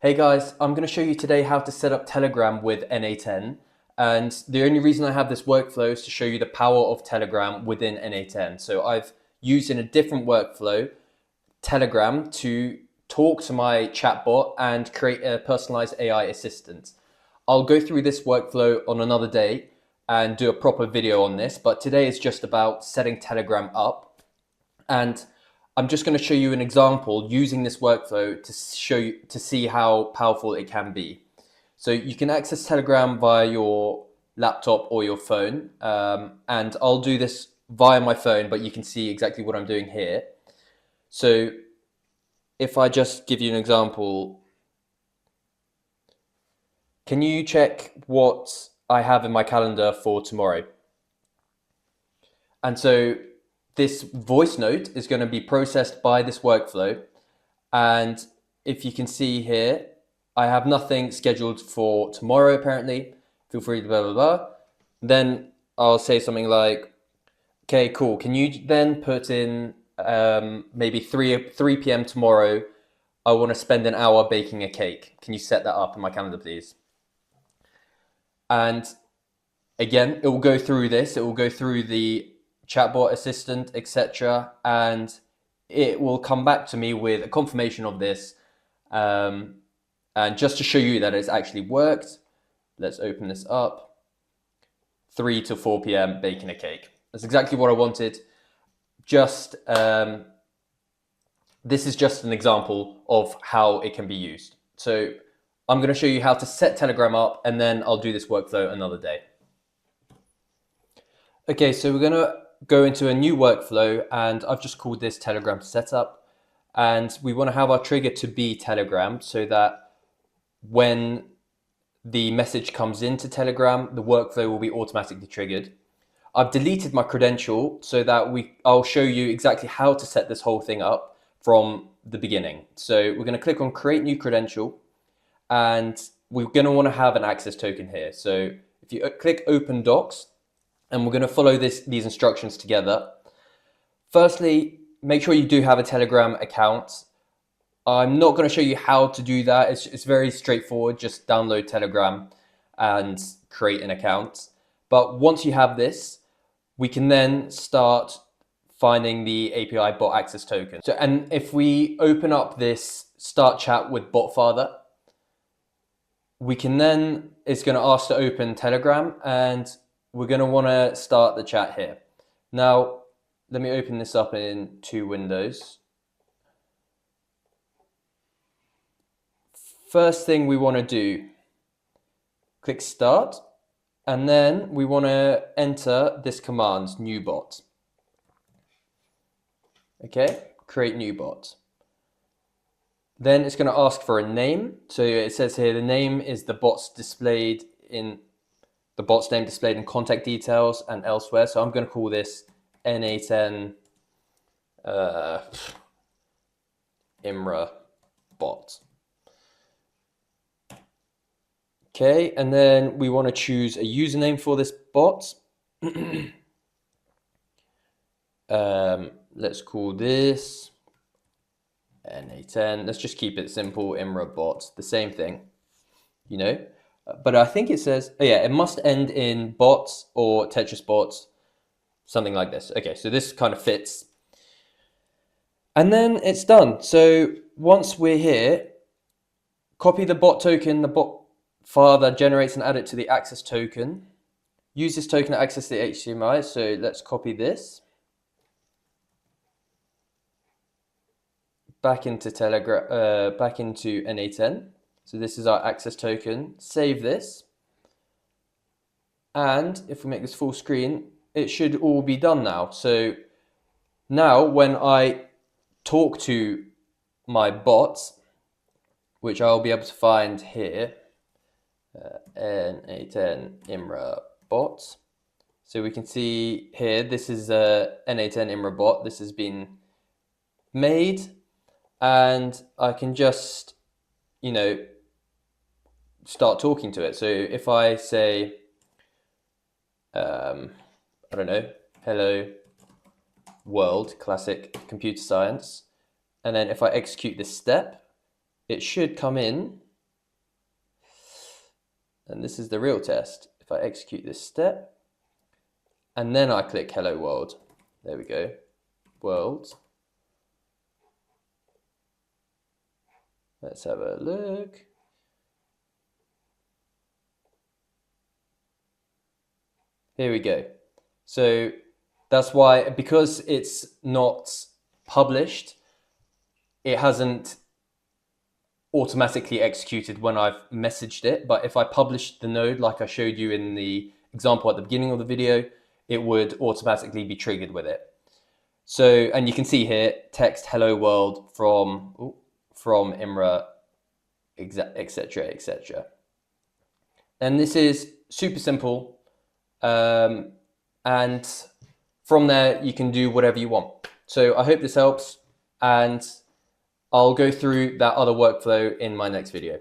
Hey guys, I'm going to show you today how to set up Telegram with N8N. And the only reason I have this workflow is to show you the power of Telegram within N8N. So I've used in a different workflow, Telegram to talk to my chatbot and create a personalized AI assistant. I'll go through this workflow on another day and do a proper video on this, but today is just about setting Telegram up. And I'm just going to show you an example using this workflow to see how powerful it can be. So you can access Telegram via your laptop or your phone, and I'll do this via my phone, but you can see exactly what I'm doing here. So if I just give you an example, can you check what I have in my calendar for tomorrow? And so this voice note is going to be processed by this workflow. And if you can see here, I have nothing scheduled for tomorrow, apparently. Feel free to blah, blah, blah. Then I'll say something like, okay, cool. Can you then put in maybe 3 p.m. tomorrow? I want to spend an hour baking a cake. Can you set that up in my calendar, please? And again, it will go through this. It will go through the chatbot assistant, etc. And it will come back to me with a confirmation of this. And just to show you that it's actually worked, let's open this up. 3 to 4 p.m. baking a cake. That's exactly what I wanted. Just this is just an example of how it can be used. So I'm going to show you how to set Telegram up, and then I'll do this workflow another day. Okay, so we're going to go into a new workflow, and I've just called this Telegram setup. And we want to have our trigger to be Telegram so that when the message comes into Telegram, the workflow will be automatically triggered. I've deleted my credential so that I'll show you exactly how to set this whole thing up from the beginning. So we're going to click on create new credential, and we're going to want to have an access token here. So if you click open docs, and we're going to follow these instructions together. Firstly, make sure you do have a Telegram account. I'm not going to show you how to do that. It's very straightforward. Just download Telegram and create an account. But once you have this, we can then start finding the API bot access token. So, and if we open up this start chat with Botfather, we can then, it's going to ask to open Telegram, and we're going to want to start the chat here. Now, let me open this up in 2 windows. First thing we want to do, click start, and then we want to enter this command, new bot. Okay, create new bot. Then it's going to ask for a name. So it says here the name is the bot's name displayed in contact details and elsewhere. So I'm going to call this N8N IMRA bot. Okay, and then we want to choose a username for this bot. Let's call this N8N. Let's just keep it simple, IMRA bot, the same thing, you know. But I think it says, oh yeah, it must end in bots or Tetris bots, something like this. Okay, so this kind of fits. And then it's done. So once we're here, copy the bot token, the bot file that generates, and add it to the access token. Use this token to access the HTML. So let's copy this. Back into Telegram, back into N8N. So this is our access token. Save this. And if we make this full screen, it should all be done now. So now when I talk to my bots, which I'll be able to find here, N8N IMRA bot. So we can see here, this is a N8N IMRA bot. This has been made. And I can just, you know, start talking to it. So if I say, I don't know, hello world, classic computer science, and then if I execute this step, it should come in And this is the real test. If I execute this step, and then I click hello world, there we go, world. Let's have a look. Here we go. So that's why, because it's not published, it hasn't automatically executed when I've messaged it. But if I published the node like I showed you in the example at the beginning of the video, it would automatically be triggered with it. So, and you can see here, text hello world from Imra, etc., etc. And this is super simple. And from there, you can do whatever you want. So I hope this helps, and I'll go through that other workflow in my next video.